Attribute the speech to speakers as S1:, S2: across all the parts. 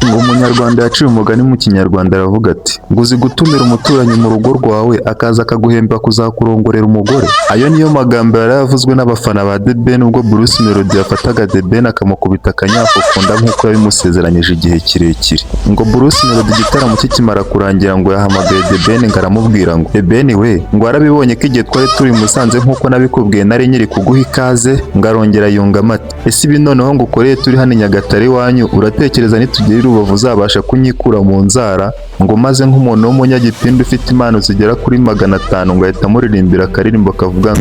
S1: Ngo umunyarwanda yaciye umugani mu kinyarwanda aravuga ati ngo uzi gutumira umuturanyi mu rugo rwawe akaza akaguhemba kuzakurongorera umugore. Ayo niyo magambo yari yavuzwe n'abafana ba The Ben ubwo Bruce Melody yafataga The Ben akamukubita akanyafu kunda nk'uko yabimusezeranyije igihe kirekire. Ngo Bruce Melody igitaramo cye kimara kurangira ngo yahamagaye The Ben ngo aramubwira ngo The Ben we ngo arabibonye ko igihe twari turi Musanze nk'uko nabikubwiye nari nyiri kuguha ikaze. Ngo arongera yungamo ati ese ibi noneho ngo ukoreye turi hano i Nyagatare iwanyu uratekereza nitugera i Rubavu uzabasha kunyikura mu nzara? Ngo maze nk'umuntu w'umunyagipindi ufite impano zigera kuri 500 ngo ahita amuririmbira akaririmbo kavuga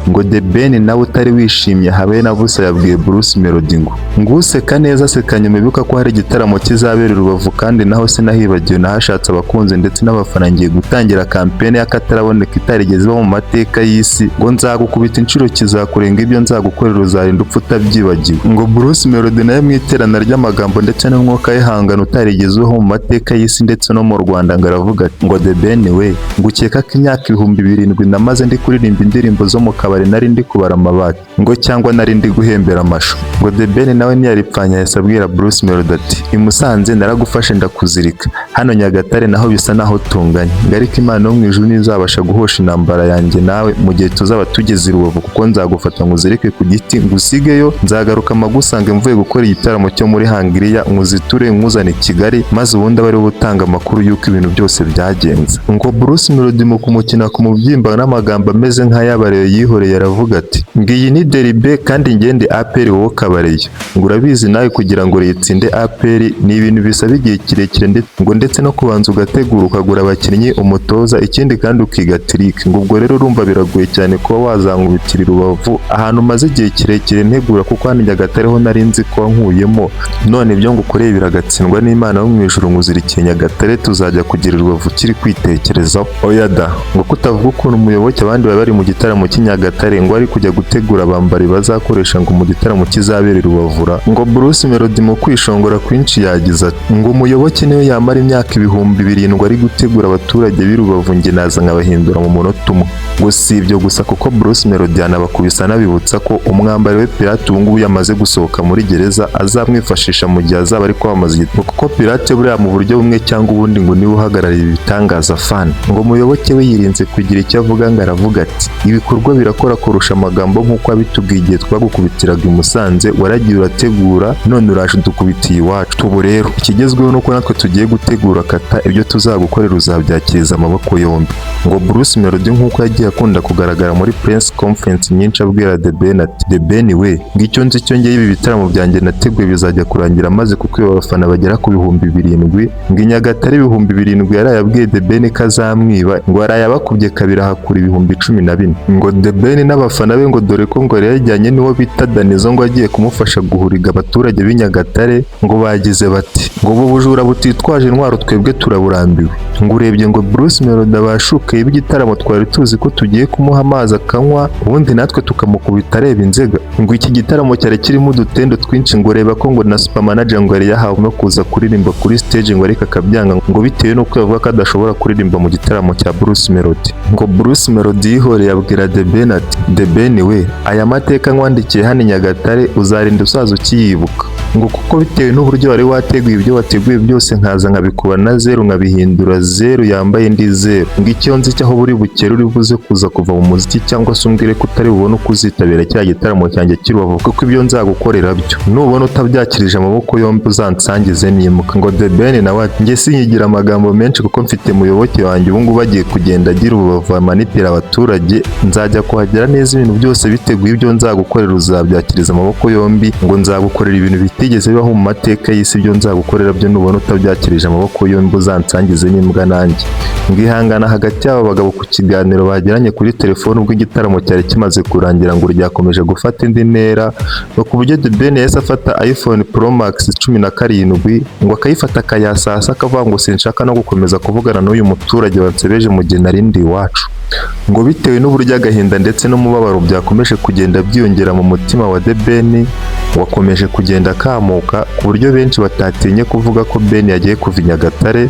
S1: ngo The Ben nawe utari wishimye habe na busa yabwiye Bruce Melody ngo useka neza aseka nyuma ibuka ko hari igitaramo kizabera i Rubavu kandi naho sinahibagiwe nahashatse abakunzi ndetse n'abafana ngiye gutangira kampeni y'akataraboneka itarigeze iba mu mateka y'isi ngo nzagukubita inshuro kizakurenga ibyo nzagukorera uzarinda upfa utabyibagiwe. Ngo Bruce Melody nawe mu iterana ry'amagambo ndetse n'umwuka w'ihangano utarigeze ubaho mu mateka y'isi ndetse no mu Rwanda ngo aravuga ati ngo The Ben we ngo ukeka ko imyaka 7,000 namaze ndi kuririmba indirimbo zo mu kabari nari ndi kubara amabati ngo cyangwa nari ndi guhembera amashu. Ngo The Ben nawe ntiyaripfanya yahise abwira Bruce Melody ati i Musanze naragufashe ndakuzirika, hano Nyagatare naho bisa naho tunganye, ngo ariko Imana yo mu ijuru ntizabasha guhosha intambara yanjye nawe mu gihe tuzaba tugeze i Rubavu kuko nzagufata ngo uzirike ku giti ngo usigeyo, nzagaruka magusange mvuye gukora igitaramo cyo muri Hangiriya nkuziture nkuzane i Kigali maze ubundi abari gutanga amakuru y'uko ibintu byose byagenze. Ngo Bruce Melody mu kumukina ku mubyimba n'amagambo ameze nk'ayabareyo yihoreye aravuga ati ngiyi ni Deribe kandi ngende APR wowe kabareyo, ngo urabizi nawe kugira ngo ritsinde APR ni ibintu bisaba igihe kirekire ndetse no kubanza ugategura ukagura abakinnyi umutoza ikindi kandi ukiga trick. Ngo ubwo rero urumva biragoye cyane kuba wazankubitira Rubavu ahantu maze igihe kirekire ntegura kuko hano Nyagatare ho nari nzi ko nkuyemo, none ibyo ngukoreye biragatsindwa n'Imana yo mu ijuru nkuzirikiye Nyagatare tuzajya kugira Rubavu kiri kwitekerezaho. Oya da ngo kutavuga ukuntu umuyoboke abandi bari mu gitaramo cy'Inyagatare ngo ari kujya gutegura abambari bazakoresha ngo mu gitaramo kizabera i Rubavura. Ngo Bruce Melody mu kwishongora kwinshi yagize ati ngo umuyoboke niyo yamara imyaka 7,000 ari gutegura abaturage b'i Rubavu nge naza nkabahindura mu munota umwe. Ngo si ibyo gusa kuko Bruce Melody yanabakubisa anabibutsa ko umwambari we Pirate ubu ngubu yamaze gusohoka muri gereza azamwifashisha mu gihe azaba ari kwamamaza igitabo kuko Pirate buriya mu buryo bumwe cyangwa ubundi ngo niwe uhagarariye ibitangaza fan. Ngo umuyoboke we yirinze kugira icyo avuga ngo aravuga ati ibikorwa birakora kurusha amagambo nk'uko abitubwiye igihe twagukubitiraga i Musanze waragiye urategura none uraje dukubitiye iwacu. Tubu rero ikigezweho nuko natwe tugiye gutegura kata ibyo tuzagukorera uzabyakiriza amaboko yombi. Ngo Bruce Melody nk'uko yagiye akunda kugaragara muri press conference nyinshi abwira The Ben ati The Ben we ngicyo nzi cyo ngiye ibi bitaramo byanjye nateguye bizajya kurangira maze kuko abafana bagera ku 7,000 ngo Nyagatare 7,000 yarayabwiye The Ben kazamwiba ngo arayabakubye kabira hakura 14,000. Ngo The Ben n'abafana be ngo dore ko ngo yajyanye n'uwo bita Danizo ngo agiye kumufasha guhuriga abaturage b'i Nyagatare ngo bagize bati ngo ubu bujura butitwaje intwaro twebwe turaburambiwe. Ngo urebye ngo Bruce Melody abashuke iby'igitaramo twari tuzi ko tugiye kumuha amazi akanywa ubundi natwe tukamukubita areba inzega. Ngo iki gitaramo cyari kirimo udutendo twinshi ngo reba ko ngo na super manager ngo yari yahawe no kuza kuririmba kuri stage ngo ariko akabyanga ngo bitewe n'uko yavuga ko adashobora kuririmba mu gitaramo cya Bruce Melody. Ngo Bruce Melody yihoreye abwira The Ben ati The Ben we aya mateka nkwandikiye hano Nyagatare uzarinda usaza ukiyibuka. Ngo kuko bitewe n'uburyo wari wateguye ibyo wateguye byose nkaza nkabikuba na 0 nkabihindura 0 yambaye ndi 0. Ngo icyo nzi cyaho buri bukere uri buze kuza kuva mu muziki cyangwa se umbwire ko utari bubone uko uzitabira cya gitaramo cyanjye kirubavu kuko ibyo nzagukorera byo nubona utabyakirije amaboko yombi uzansangize nimuka. Ngo The Ben nawe nge sinyigira amagambo menshi kuko mfite muyoboke wanjye ubu ngubu bagiye kugenda agira Urubavu amanipira abaturage nzajya kuhagera neza ibintu byose biteguye ibyo nzagukorera uzabyakiriza amaboko yombi. Ngo nzagukorera ibintu bitigeze bibaho mu mateka y'isi ibyo nzagukorera byo nubona utabyakirije amaboko yombi uzansangize n'imbwa nanjye. Ngo ihangana hagati y'abo bagabo ku kiganiro bagiranye kuri telefone ubwo igitaramo cyari kimaze kurangira ngo ryakomeje gufata indi ntera ku buryo The Ben yahise afata iPhone Pro Max 17 ngo akayifata akayasasa akavuga ngo sinshaka no gukomeza kuvugana n'uyu muturage wansebeje mu gihe narindi iwacu. Ngo bitewe n'uburyo agahinda ndetse n'umubabaro byakomeje kugenda byiyongera mu mutima wa The Ben wakomeje kugenda akamuka ku buryo benshi batatinye kuvuga ko Ben yagiye kuva i Nyagatare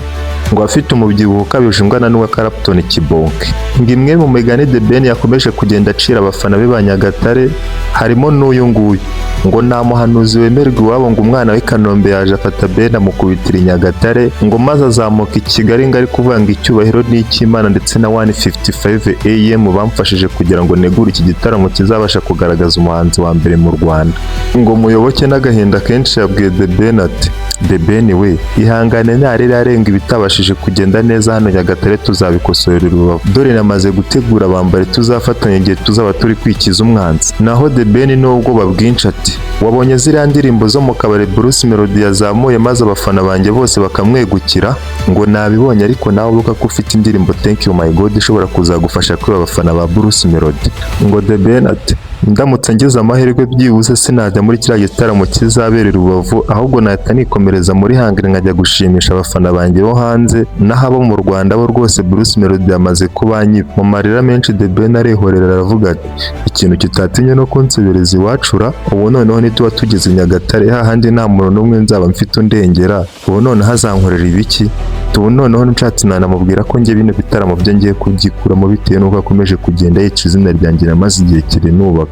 S1: ngo afite umubyibuho ukabije ungana n'uwa Clapton Kibonke. Ngo imwe mu migani The Ben yakomeje kugenda acira abafana be ba Nyagatare harimo n'uyu nguyu ngo nta muhanuzi wemerwa iwabo ngo umwana w'i Kanombe yaje afata Ben amukubitira i Nyagatare ngo maze azamuka i Kigali ngo ari kuvuga ngo icyubahiro ni icy'Imana ndetse na 155 AM bamfashije kugira ngo negure iki gitaramo kizabasha kugaragaza umuhanzi wa mbere mu Rwanda. Ngo muyoboke n'agahinda kenshi yabwiye The Ben ati The Ben we ihangane ntarira arenga ibitabashije kugenda neza hano Nyagatare tuzabikosorera Rubavu, dore namaze gutegura abambari tuzafatanya igihe tuzaba turi kwikiza umwanzi. Naho The Ben n'ubwoba bwinshi ati wabonye ziriya ndirimbo zo mu kabari Bruce Melody yazamuye maze abafana banjye bose bakamwegukira? Ngo nabibonye, ariko nawe uvuga ko ufite indirimbo Thank You My God ishobora kuzagufasha kwiba abafana ba Bruce Melody. Ngo The Ben ati ndamutse ngize amahirwe byibuze sinajya muri kiriya gitaramo kizabera i Rubavu, ahubwo nahita nikomereza muri hangire nkajya gushimisha abafana banjye bo hanze, naho abo mu Rwanda bo rwose Bruce Melody yamaze kubanyiba. Mu marira menshi The Ben arehorera aravuga ati ikintu kitatinye no kunsebereza iwacura, ubu noneho nituba tugeze i Nyagatare hahandi nta muntu n'umwe nzaba mfite undengera, ubu noneho azankorera ibiki? Ubu noneho nshatse nanamubwira ko njye bino bitaramo byo ngiye kubyikuramo bitewe n'uko akomeje kugenda yica izina ryanjye namaze igihe kiri nubaka.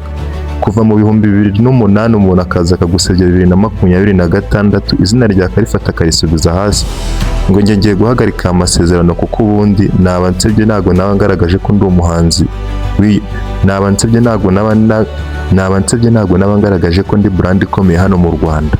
S1: Kuva mu 2008 umuntu akaza akagusebya 2026 izina rya Karifata akarisubiza hasi ngo njye ngiye guhagarika amasezerano kuko ubundi naba nsebye ntago naba ngaragaje ko ndi umuhanzi naba nsebye ntago naba ngaragaje ko ndi brand ikomeye hano mu Rwanda.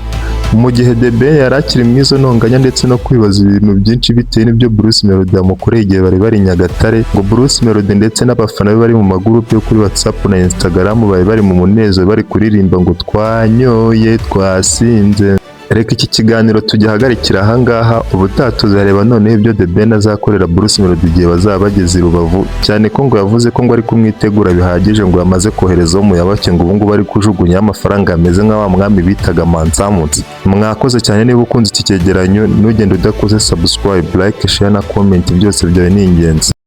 S1: Mu gihe The Ben yari akiri mwizo ntonganya ndetse no kwibaza ibintu byinshi bitewe n'ibyo Bruce Melody yamukoreye igihe bari Nyagatare, ngo Bruce Melody ndetse n'abafana be bari mu magurupe yo kuri WhatsApp na Instagram bari mu munezero bari kuririmba ngo twanyoye twasinze. Reka iki kiganiro tugihagarikira ahangaha, ubutaha tuzareba noneho ibyo The Ben azakorera Bruce Melody igihe bazaba bageze i Rubavu, cyane ko ngo yavuze ko ngo ari kumwitegura bihagije, ngo yamaze koherezaho umuyoboke ngo ubu ngubu bari kujugunya amafaranga ameze nka wa mwami bitaga Mansamutsi. Mwakoze cyane, niba ukunze iki cyegeranyo ntugende udakoze subscribe, like, share na comment, byose byawe ni ingenzi.